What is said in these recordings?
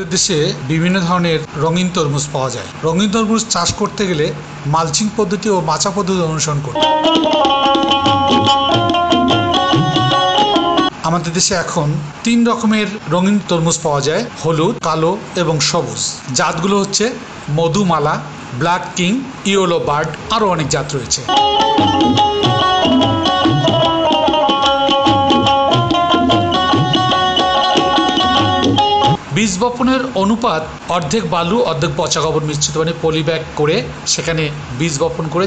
আমাদের দেশে বিভিন্ন ধরনের রঙিন তরমুজ পাওয়া যায়। রঙিন তরমুজ চাষ করতে গেলে মালচিং পদ্ধতি ও মাচা পদ্ধতি অনুসরণ করতে হয়। আমাদের দেশে এখন 3 রকমের রঙিন তরমুজ পাওয়া যায়: হলুদ, কালো এবং সবুজ। জাতগুলো হচ্ছে Madhumala, black king, yellow bird, আরও অনেক জাত রয়েছে। বীজ বপনের অনুপাত অর্ধেক বালু অর্ধেক পচা গোবর মিশ্রিত মানে পলিব্যাগ করে সেখানে বীজ বপন করে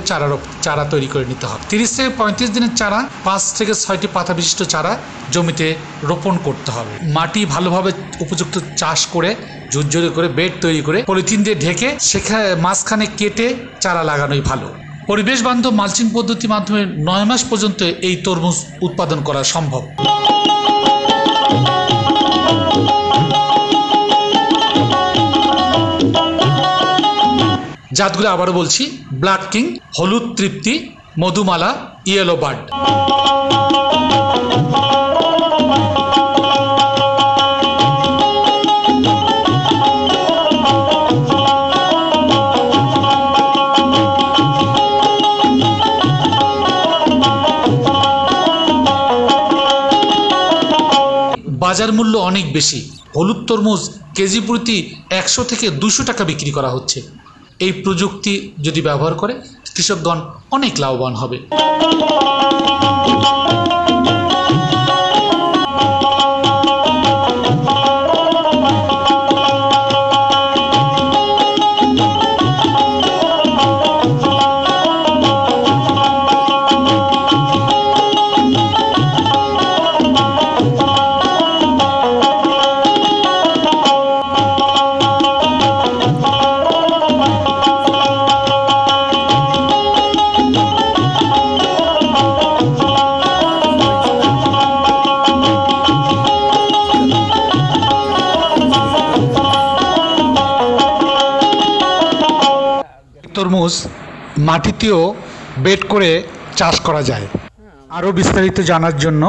চারা তৈরি করে নিতে হবে। 30 থেকে 35 দিনের চারা 5 থেকে 6টি পাতা বিশিষ্ট চারা জমিতে রোপণ করতে হবে। মাটি ভালোভাবে উপযুক্ত চাষ করে ঝুরঝুরে করে বেড তৈরি করে পলিথিন দিয়ে ঢেকে সেখানে মাঝখানে কেটে চারা লাগানোই ভালো। পরিবেশ বান্ধব মালচিং পদ্ধতির মাধ্যমে 9 মাস পর্যন্ত এই তরমুজ উৎপাদন করা সম্ভব। জাতগুলো আবারও বলছি: ব্ল্যাক কিং, হলুদ তৃপ্তি, মধুমালা, ইয়েলো বার্ড। বাজার মূল্য অনেক বেশি। হলুদ তরমুজ কেজি প্রতি 100 থেকে 200 টাকা বিক্রি করা হচ্ছে। এই প্রযুক্তি যদি ব্যবহার করে কৃষকগণ অনেক লাভবান হবে। তরমুজ মাটিতেও বেড করে চাষ করা যায়। আরও বিস্তারিত জানার জন্য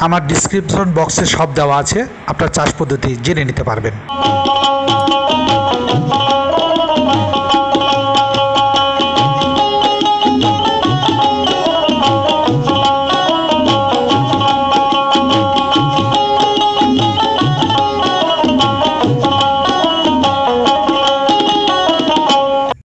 আমার ডিসক্রিপশন বক্সে সব দেওয়া আছে, আপনার চাষ পদ্ধতি জেনে নিতে পারবেন।